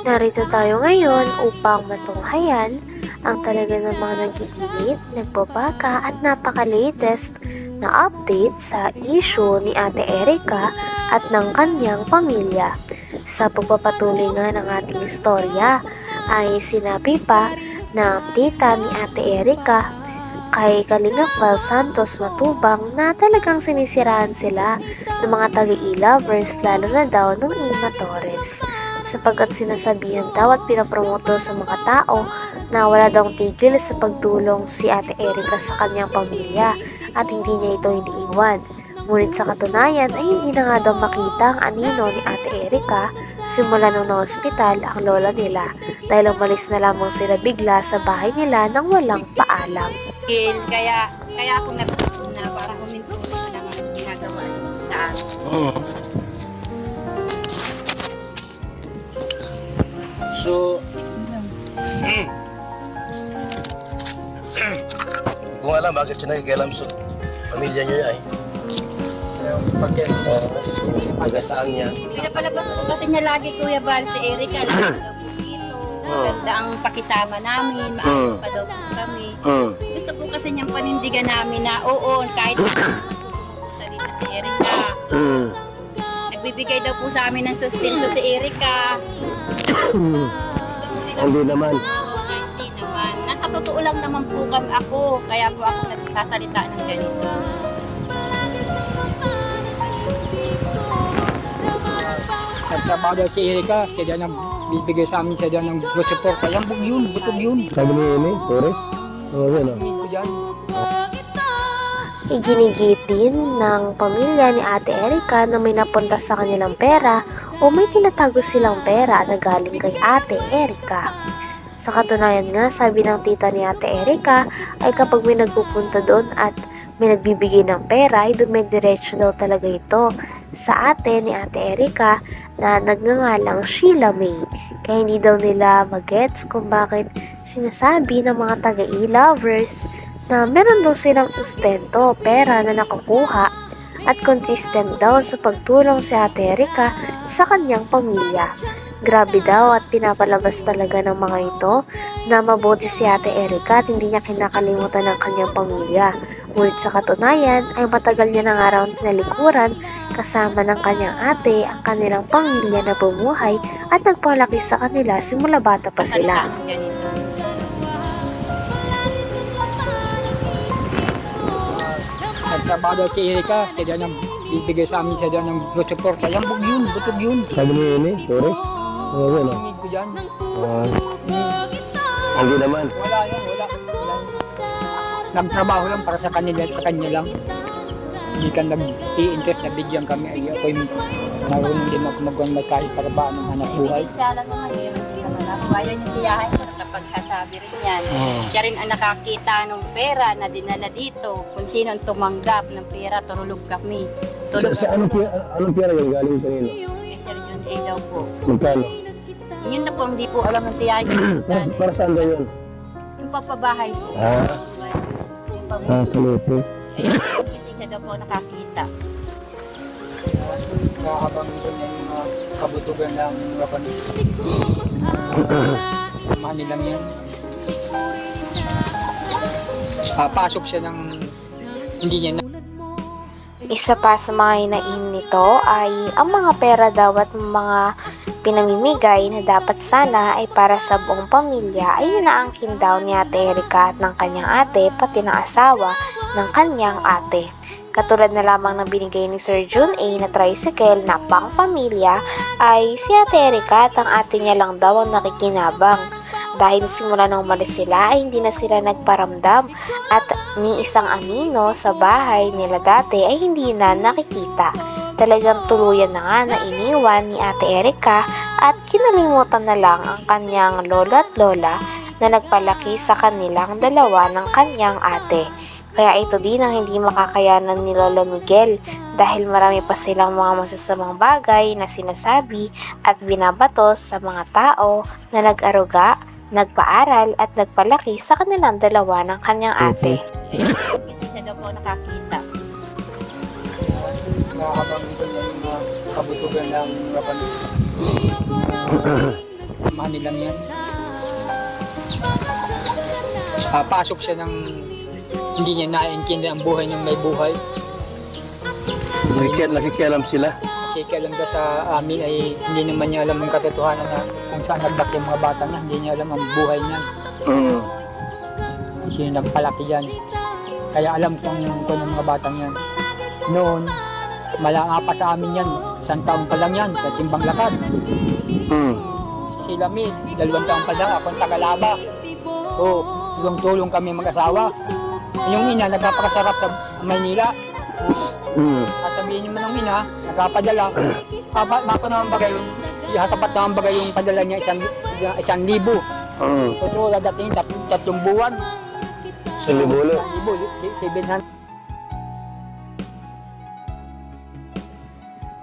Narito tayo ngayon upang matunghayan ang talaga namang nag-iinit, nagbabaka at napaka-latest na update sa issue ni Ate Erica at ng kanyang pamilya. Sa pagpapatuloy nga ng ating istorya ay sinabi pa ng tita ni Ate Erica kay Kalingap Val Santos Matubang na talagang sinisiraan sila ng mga taga-e-lovers lalo na daw ng Ima Torres, sapagkat sinasabihan daw at pinapromoto sa mga tao na wala daw tigil sa pagtulong si Ate Erica sa kanyang pamilya at hindi niya ito iniiwan. Ngunit sa katunayan ay hindi na nga daw makita ang anino ni Ate Erica simula nung na-hospital ang lola nila dahil umalis na lamang sila bigla sa bahay nila nang walang paalam. Kaya ako nagsusun na para huminto na lang ang ginagawa sa akin. So, hindi ko alam bakit siya nakikialam sa pamilya niyo niya eh. Pag-asaan niya. Pinapalabas ko kasi niya lagi, Kuya Val, si Erica. Lagi daw po dito. Maganda ang pakisama namin. Maayos pa daw po kami. Gusto po kasi niyang panindigan namin na oo, kahit pumunta dito si Erica. Nagbibigay daw po sa amin ng sustento si Erica. Gusto po nila. Hindi naman. Hindi naman. Nasa totoo lang naman po ako. Kaya po ako nagsasalita ng ganito. Nagtrabaho daw si Erica, siya daw nang bibigay sa amin, siya daw ng support. Alam mo yun, butog yun. Sabi ni Amy, Torres? Oo, yan o. Ito dyan. Iginigitin ng pamilya ni Ate Erica na may napunta sa kanilang pera o may tinatago silang pera na galing kay Ate Erica. Sa katunayan nga, sabi ng tita ni Ate Erica ay kapag may nagpupunta doon at may nagbibigay ng pera ay dumidiretso daw talaga ito sa ate ni Ate Erica na nagngangalang Sheila May. Kaya hindi daw nila magets kung bakit sinasabi ng mga taga-e-lovers na meron daw silang sustento, pera na nakukuha at consistent daw sa pagtulong si Ate Erica sa kanyang pamilya. Grabe daw at pinapalabas talaga ng mga ito na mabuti si Ate Erica at hindi niya kinakalimutan ng kanyang pamilya. Ngunit sa katunayan ay matagal niya na nga raw tinalikuran kasama ng kanyang ate ang kanilang pamilya na bumuhay at nagpalaki sa kanila simula bata pa sila. Nagtrabaho daw si Erica, siya daw nang bibigay sa amin, siya daw ng support. Alam mo yun, butog yun. Sabi ni Amy, Torres? Oo, yan o. Need ko dyan. Hindi naman. Wala yan, wala. Nagtrabaho lang para sa kanila at sa kanya lang. Hindi ka nag-i-interest na bigyan kami. Ay, ako'y marunong din ako magkait para ba ng hanap buhay. Siya lang naman, hindi naman ako. Ayaw niya tiyahin ko nakapagsasabi rin yan. Siya rin ang nakakita ng pera na dinala dito. Kung sino ang tumanggap ng pera, tulog kami. Sa anong pera yung galing kanino? Kay Sir John A. daw po. Magkano? Yun na po, hindi po alam ng tiyahin ko. Para saan ba yun? Yung papabahay po. Yung Sa lupo. kasi siya daw po nakakita. Habang doon yung mga kabutugan ng mga panis. Samahan nilang yan. Pasok siya ng hindi niya na. Isa pa sa mga hinain nito ay ang mga pera daw at mga pinamimigay na dapat sana ay para sa buong pamilya ay inaangkin daw ni Ate Erica at ng kanyang ate pati ng asawa ng kanyang ate. Katulad na lamang ng binigay ni Sir John A. na tricycle na pang pamilya ay si Ate Erica at ang ate niya lang daw ang nakikinabang. Dahil simula nang umalis sila ay hindi na sila nagparamdam at ni isang anino sa bahay nila dati ay hindi na nakikita. Talagang tuluyan na nga na iniwan ni Ate Erica at kinalimutan na lang ang kanyang lola at lola na nagpalaki sa kanilang dalawa ng kanyang ate. Kaya ito din ang hindi makakayanan ni Lolo Miguel dahil marami pa silang mga masasamang bagay na sinasabi at binabatos sa mga tao na nag-aruga, nagpaaral at nagpalaki sa kanilang dalawa ng kanyang ate. Kasi siya daw po nakakita. Habang doon yung mga kabutugan ng mga panis. kasamahan nilang yan. Pasok siya ng hindi niya naiintindihan ang buhay ng may buhay. Nakikialam sila. Kasi alam ka sa amin ay hindi naman niya alam ang katotohanan na kung saan nagbak yung mga bata niya. Hindi niya alam ang buhay niya. Sino nagpalaki yan. Kaya alam kung yung mga batang yan. Noon, malanga pa sa amin yan. 1 taon pa lang yan, sa timbang lakad. Si Lamid, 2 taon pa lang, akong tagalaba. Tulong-tulong kami mag-asawa. Yung ina, nagpapakasarap sa Maynila. Sabihin naman ng ina, nagpapadala. Mako naman bagay yung, sapat naman bagay yung padala niya 1,000. Pero dadating 3 buwan. 1,000. 700.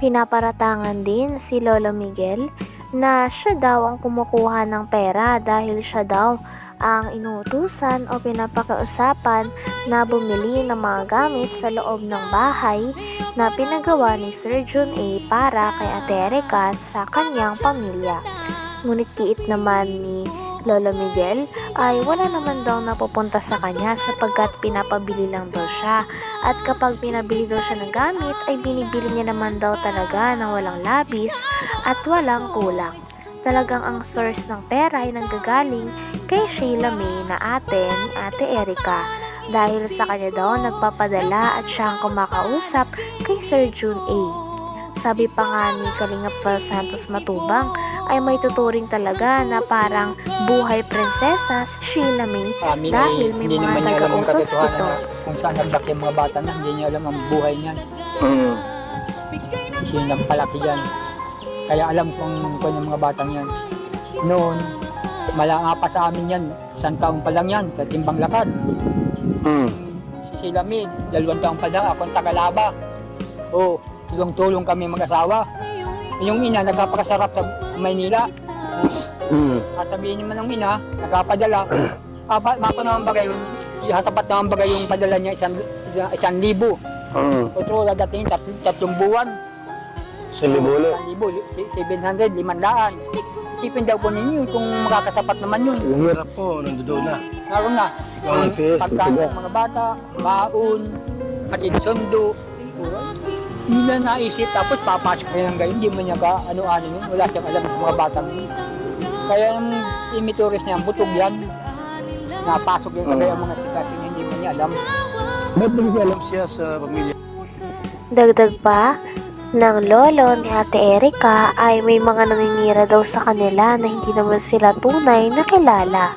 Pinaparatangan din si Lolo Miguel na siya daw ang kumukuha ng pera dahil siya daw ang inuutusan o pinapakausapan na bumili ng mga gamit sa loob ng bahay na pinagawa ni Sir Jun A para kay Ate Erica sa kanyang pamilya. Ngunit kiit naman ni Lolo Miguel ay wala naman daw napupunta sa kanya sapagkat pinapabili lang daw siya. At kapag pinabili daw siya ng gamit ay binibili niya naman daw talaga ng walang labis at walang kulang. Talagang ang source ng pera ay nanggagaling kay Sheila May na ate ni Ate Erica. Dahil sa kanya daw nagpapadala at siya ang kumakausap kay Sir Jun A. Sabi pa nga ni Kalingap Val Santos Matubang ay may tuturing talaga na parang buhay prinsesa si Sheila May dahil may mga taga-utos ito. Kung saan nagbak yung mga bata na, hindi niya alam ang buhay niyan. Sino nagpalaki yan. Kaya alam kung yung mga batang yan. Noon, malanga pa sa amin yan. 1 taon pa lang yan, sa timbang lakad. Si Lamid, 2 taon pa lang, akong tagalaba. Tulong-tulong kami mag-asawa. Yung ina, nagpapakasarap sa Maynila. Sabihin naman ng ina, nagpapadala. Mako naman bagay yung, sapat naman bagay yung padala niya 1,000. Pero dadating 3 buwan. 1,000. 700, 500. Isipin daw po ninyo kung makakasapat naman yun. Yung hirap po, nandoon na. Naroon na. Pagkain ng mga bata, baon, hatid sundo. Hindi na naisip, tapos papasok kayo ng gayon, hindi mo niya ka ano-ano yun. Wala siyang alam sa mga batang yun. Kaya yung imituris niya, butog yan. Napasok yan sa gayon mga sikat, hindi mo niya alam. Ba't alam siya sa pamilya? Dagdag pa ng lolo ni Ate Erica ay may mga naninira daw sa kanila na hindi naman sila tunay na kilala.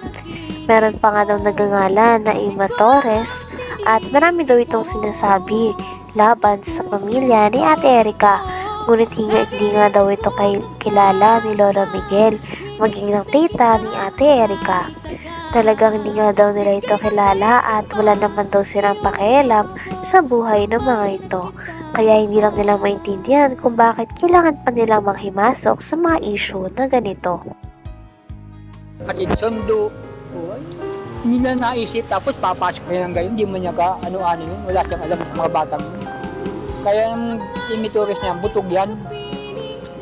Meron pa nga daw nagangalan na Ima Torres at marami daw itong sinasabi laban sa pamilya ni Ate Erica. Ngunit hindi nga daw ito kilala ni Lolo Miguel, maging ng tita ni Ate Erica. Talagang hindi nga daw nila ito kilala at wala naman daw silang pakialam sa buhay ng mga ito. Kaya hindi lang nila maintindihan kung bakit kailangan pa nilang manghimasok sa mga issue na ganito. Hatid sundo. Hindi na naisip, tapos papasok kayo ng gayon, hindi mo niya ka ano-ano yun. Wala siyang alam sa mga batang yun. Kaya yung imituris niya, butog yan.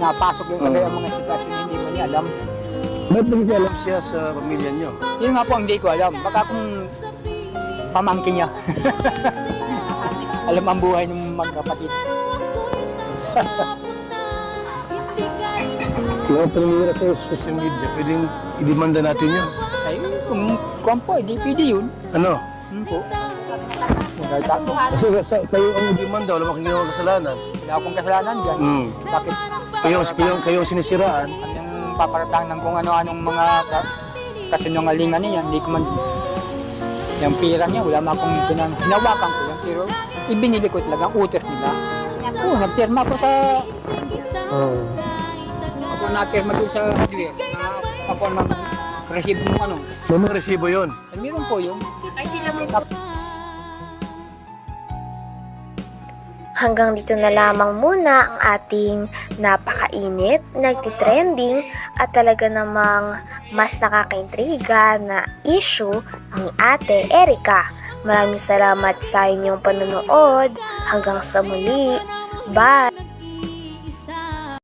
Napasok yun sa gayon mga sikat, hindi mo niya alam. Ba't alam siya sa pamilya niyo? Yun nga po ang hindi ko alam. Baka kung pamangkin niya. Alam ang buhay ng magkapatid. Yung pamilya sa social media, pwedeng i-demanda natin yun. Ay, kung po, hindi pwede yun. Ano? Po. Kasi kayo ang i-demanda, wala makang ginawang kasalanan. Wala akong kasalanan dyan. Bakit? Kayo ang sinisiraan. Ang paparatang ng kung ano-anong mga kasinungalingan niya, hindi ko man yung pira niya, wala man akong hinawakan ko yan, pero ibinili ko talaga ang utos nila. Nagpirma ko sa... Ako napirma doon sa hardware, na ako nag-receive ng ano. May mga resibo yun. Meron po yun. Hanggang dito na lamang muna ang ating napakainit, nagtitrending at talaga namang mas nakakaintriga na issue ni Ate Erica. Maraming salamat sa inyong panonood. Hanggang sa muli. Bye!